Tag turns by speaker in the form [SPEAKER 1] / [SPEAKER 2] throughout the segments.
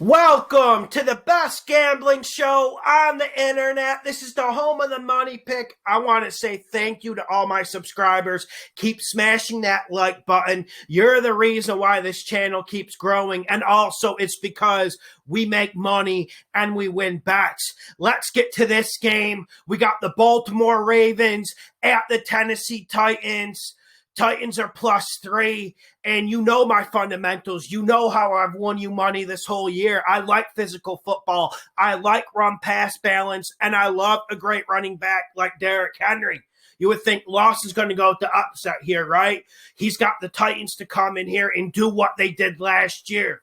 [SPEAKER 1] Welcome to the best gambling show on the internet. This is the home of the money pick. I want to say thank you to all my subscribers. Keep smashing that like button. You're the reason why this channel keeps growing. And also it's because we make money and we win bets. Let's get to this game. We got the Baltimore Ravens at the Tennessee Titans. Titans are +3, and you know my fundamentals. You know how I've won you money this whole year. I like physical football. I like run-pass balance, and I love a great running back like Derrick Henry. You would think Lawson's going to go with the upset here, right? He's got the Titans to come in here and do what they did last year.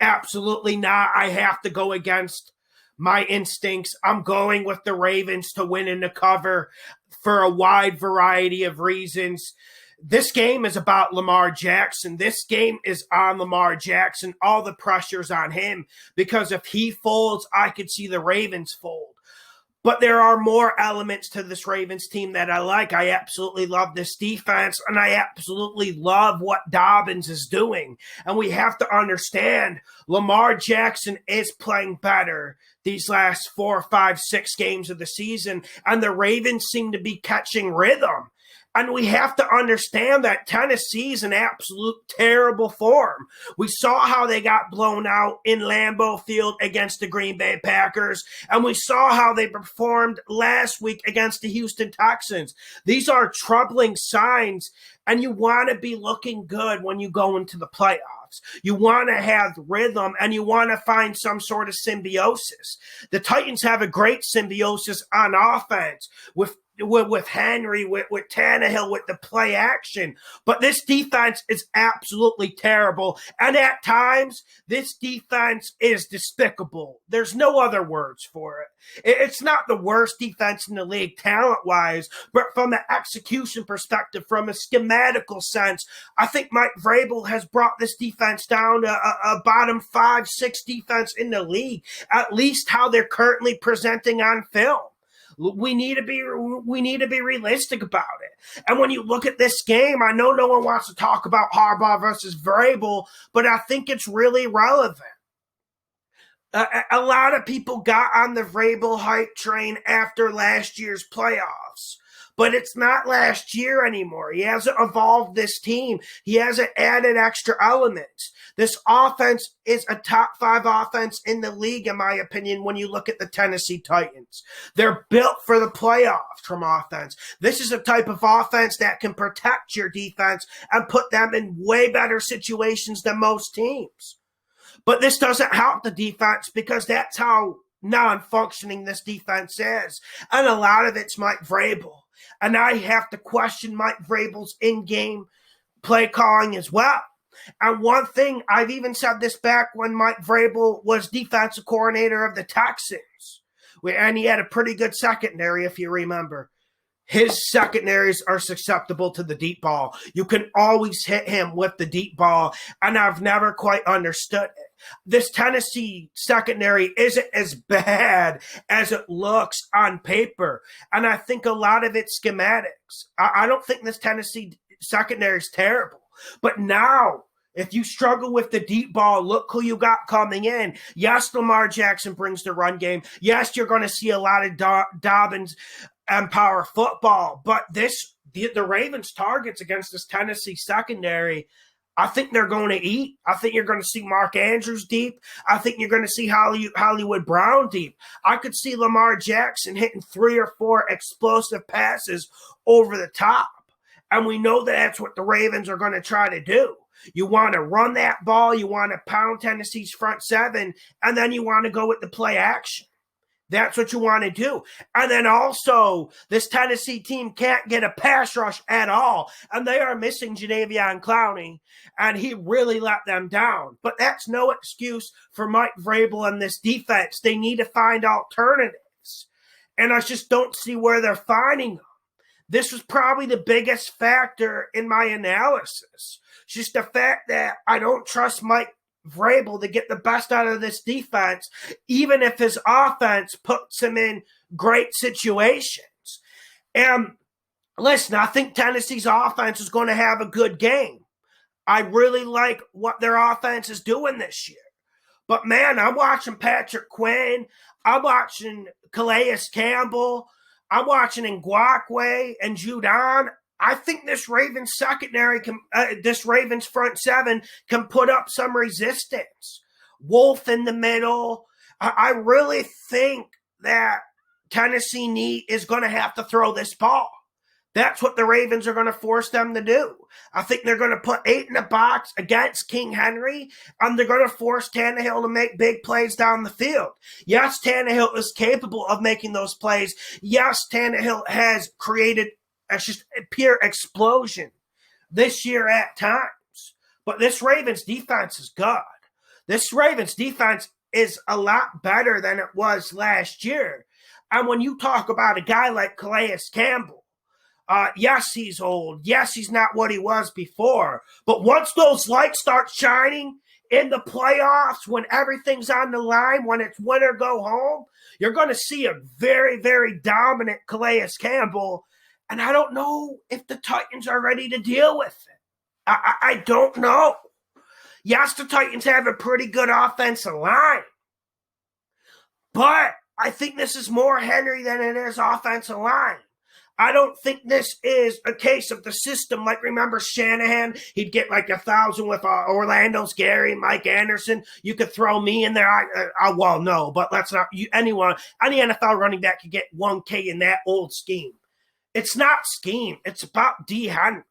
[SPEAKER 1] Absolutely not. I have to go against my instincts. I'm going with the Ravens to win in the cover for a wide variety of reasons. This game is about Lamar Jackson. This game is on Lamar Jackson. All the pressure's on him because if he folds, I could see the Ravens fold. But there are more elements to this Ravens team that I like. I absolutely love this defense, and I absolutely love what Dobbins is doing. And we have to understand Lamar Jackson is playing better these last 4, 5, 6 games of the season, and the Ravens seem to be catching rhythm. And we have to understand that Tennessee's in absolute terrible form. We saw how they got blown out in Lambeau Field against the Green Bay Packers, and we saw how they performed last week against the Houston Texans. These are troubling signs, and you want to be looking good when you go into the playoffs. You want to have rhythm, and you want to find some sort of symbiosis. The Titans have a great symbiosis on offense with Henry, with Tannehill, with the play action. But this defense is absolutely terrible. And at times, this defense is despicable. There's no other words for it. It's not the worst defense in the league talent-wise, but from the execution perspective, from a schematical sense, I think Mike Vrabel has brought this defense down to a bottom 5, 6 defense in the league, at least how they're currently presenting on film. We need to be realistic about it. And when you look at this game, I know no one wants to talk about Harbaugh versus Vrabel, but I think it's really relevant. A lot of people got on the Vrabel hype train after last year's playoffs. But it's not last year anymore. He hasn't evolved this team. He hasn't added extra elements. This offense is a top 5 offense in the league, in my opinion, when you look at the Tennessee Titans. They're built for the playoffs from offense. This is a type of offense that can protect your defense and put them in way better situations than most teams. But this doesn't help the defense because that's how non-functioning this defense is. And a lot of it's Mike Vrabel. And I have to question Mike Vrabel's in-game play calling as well. And one thing, I've even said this back when Mike Vrabel was defensive coordinator of the Texans. And he had a pretty good secondary, if you remember. His secondaries are susceptible to the deep ball. You can always hit him with the deep ball, and I've never quite understood it. This Tennessee secondary isn't as bad as it looks on paper, and I think a lot of it's schematics. I don't think this Tennessee secondary is terrible, but now if you struggle with the deep ball, look who you got coming in. Yes, Lamar Jackson brings the run game. Yes, you're going to see a lot of Dobbins and power football, but the Ravens' targets against this Tennessee secondary, I think they're going to eat. I think you're going to see Mark Andrews deep. I think you're going to see Hollywood Brown deep. I could see Lamar Jackson hitting 3 or 4 explosive passes over the top. And we know that that's what the Ravens are going to try to do. You want to run that ball, you want to pound Tennessee's front 7, and then you want to go with the play action. That's what you want to do. And then also, this Tennessee team can't get a pass rush at all. And they are missing Jadeveon Clowney, and he really let them down. But that's no excuse for Mike Vrabel and this defense. They need to find alternatives. And I just don't see where they're finding them. This was probably the biggest factor in my analysis. Just the fact that I don't trust Mike Vrabel to get the best out of this defense, even if his offense puts him in great situations. And listen, I think Tennessee's offense is going to have a good game. I really like what their offense is doing this year. But man, I'm watching Patrick Quinn. I'm watching Calais Campbell. I'm watching Ngakwe and Judon. I think this Ravens secondary this Ravens front seven can put up some resistance. Wolf in the middle. I really think that Tennessee is going to have to throw this ball. That's what the Ravens are going to force them to do. I think they're going to put 8 in the box against King Henry, and they're going to force Tannehill to make big plays down the field. Yes, Tannehill is capable of making those plays. Yes, Tannehill has created just a pure explosion this year at times. But this Ravens defense is good. This Ravens defense is a lot better than it was last year. And when you talk about a guy like Calais Campbell, yes, he's old. Yes, he's not what he was before. But once those lights start shining in the playoffs, when everything's on the line, when it's win or go home, you're going to see a very, very dominant Calais Campbell. And I don't know if the Titans are ready to deal with it. I don't know. Yes, the Titans have a pretty good offensive line. But I think this is more Henry than it is offensive line. I don't think this is a case of the system. Like, remember Shanahan? He'd get like 1,000 with Orlando's Gary, Mike Anderson. You could throw me in there. Well, no, but let's not. Any NFL running back could get 1K in that old scheme. It's not scheme. It's about D. Henry.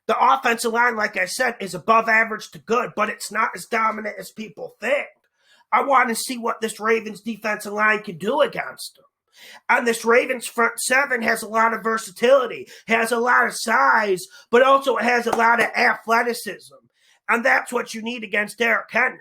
[SPEAKER 1] The offensive line, like I said, is above average to good, but it's not as dominant as people think. I want to see what this Ravens defensive line can do against them. And this Ravens front seven has a lot of versatility, has a lot of size, but also it has a lot of athleticism. And that's what you need against Derrick Henry.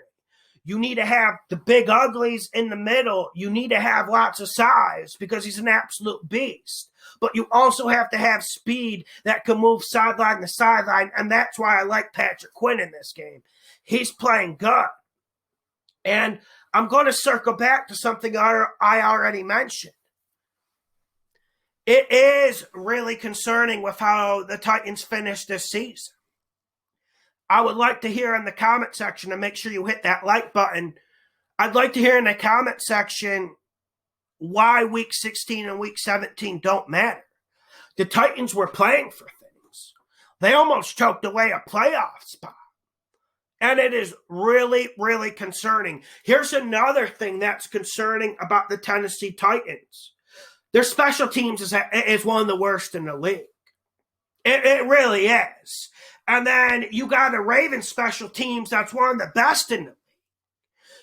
[SPEAKER 1] You need to have the big uglies in the middle. You need to have lots of size because he's an absolute beast. But you also have to have speed that can move sideline to sideline, and that's why I like Patrick Quinn in this game. He's playing good. And I'm going to circle back to something I already mentioned. It is really concerning with how the Titans finished this season. I would like to hear in the comment section, and make sure you hit that like button. I'd like to hear in the comment section why Week 16 and Week 17 don't matter. The Titans were playing for things. They almost choked away a playoff spot. And it is really, really concerning. Here's another thing that's concerning about the Tennessee Titans. Their special teams is one of the worst in the league. It really is. And then you got the Ravens special teams that's one of the best in the league.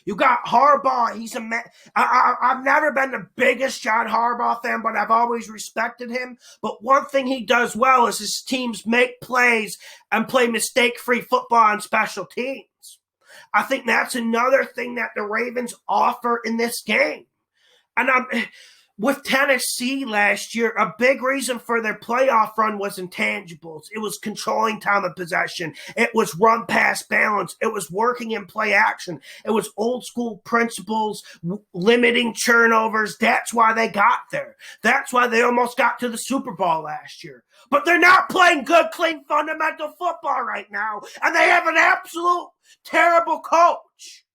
[SPEAKER 1] You got Harbaugh. I've never been the biggest John Harbaugh fan, but I've always respected him. But one thing he does well is his teams make plays and play mistake-free football on special teams. I think that's another thing that the Ravens offer in this game. And with Tennessee last year, a big reason for their playoff run was intangibles. It was controlling time of possession. It was run-pass balance. It was working in play action. It was old-school principles, limiting turnovers. That's why they got there. That's why they almost got to the Super Bowl last year. But they're not playing good, clean, fundamental football right now, and they have an absolute terrible coach.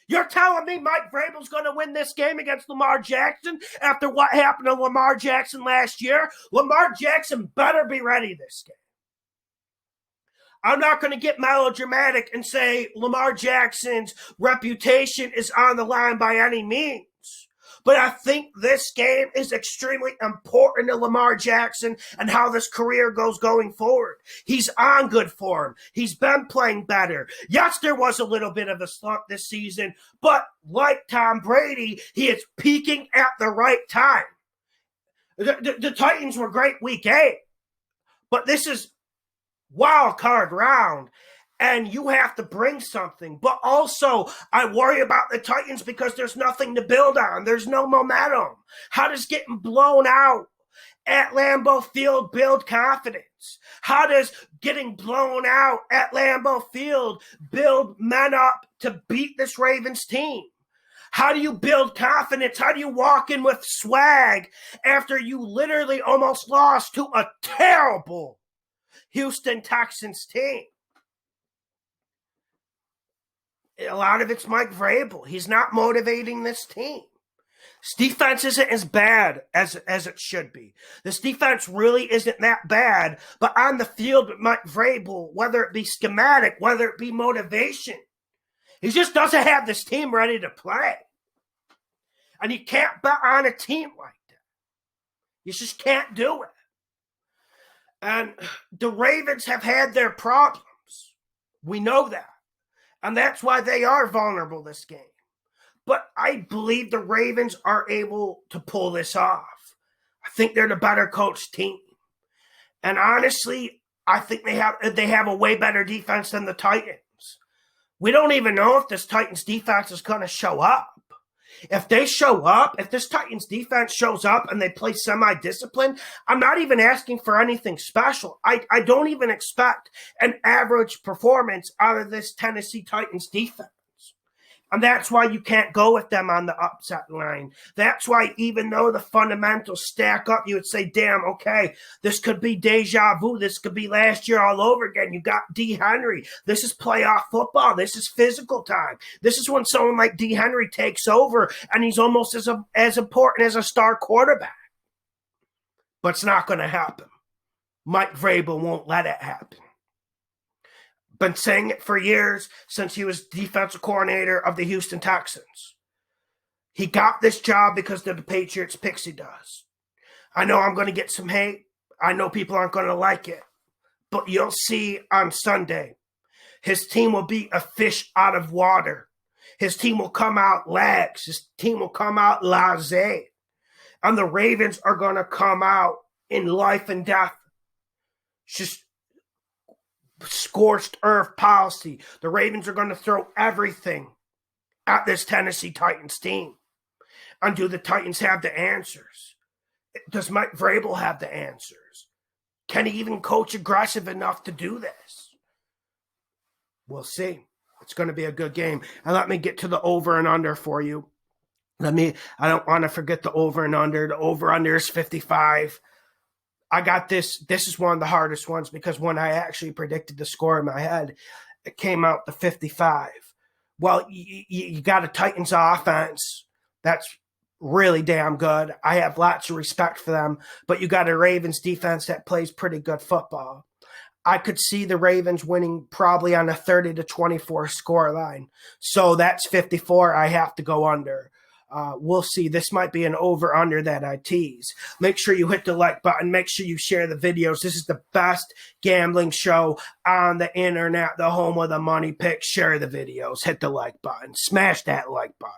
[SPEAKER 1] You're telling me Mike Vrabel's going to win this game against Lamar Jackson after what happened to Lamar Jackson last year? Lamar Jackson better be ready this game. I'm not going to get melodramatic and say Lamar Jackson's reputation is on the line by any means. But I think this game is extremely important to Lamar Jackson and how this career goes going forward. He's on good form. He's been playing better. Yes, there was a little bit of a slump this season, but like Tom Brady, he is peaking at the right time. The Titans were great week 8, but this is wild card round. And you have to bring something. But also, I worry about the Titans because there's nothing to build on. There's no momentum. How does getting blown out at Lambeau Field build confidence? How does getting blown out at Lambeau Field build men up to beat this Ravens team? How do you build confidence? How do you walk in with swag after you literally almost lost to a terrible Houston Texans team? A lot of it's Mike Vrabel. He's not motivating this team. This defense isn't as bad as it should be. This defense really isn't that bad, but on the field with Mike Vrabel, whether it be schematic, whether it be motivation, he just doesn't have this team ready to play. And you can't bet on a team like that. You just can't do it. And the Ravens have had their problems. We know that. And that's why they are vulnerable this game. But I believe the Ravens are able to pull this off. I think they're the better coached team. And honestly, I think they have a way better defense than the Titans. We don't even know if this Titans defense is going to show up. If they show up, if this Titans defense shows up and they play semi-disciplined, I'm not even asking for anything special. I don't even expect an average performance out of this Tennessee Titans defense. And that's why you can't go with them on the upset line. That's why even though the fundamentals stack up, you would say, damn, okay, this could be deja vu. This could be last year all over again. You got D. Henry. This is playoff football. This is physical time. This is when someone like D. Henry takes over and he's almost as important as a star quarterback. But it's not going to happen. Mike Vrabel won't let it happen. Been saying it for years since he was defensive coordinator of the Houston Texans. He got this job because of the Patriots picks he does. I know I'm going to get some hate. I know people aren't going to like it. But you'll see on Sunday, his team will be a fish out of water. His team will come out lax. His team will come out laissez. And the Ravens are going to come out in life and death. Just scorched earth policy. The Ravens are going to throw everything at this Tennessee Titans team. And do the Titans have the answers? Does Mike Vrabel have the answers? Can he even coach aggressive enough to do this? We'll see. It's going to be a good game. And let me get to the over and under for you. I don't want to forget the over and under. The over under is 55. I got this. This is one of the hardest ones because when I actually predicted the score in my head, it came out to 55. Well, you got a Titans offense that's really damn good. I have lots of respect for them, but you got a Ravens defense that plays pretty good football. I could see the Ravens winning probably on a 30-24 score line. So that's 54. I have to go under. We'll see. This might be an over-under that I tease. Make sure you hit the like button. Make sure you share the videos. This is the best gambling show on the internet, the home of the money pick. Share the videos. Hit the like button. Smash that like button.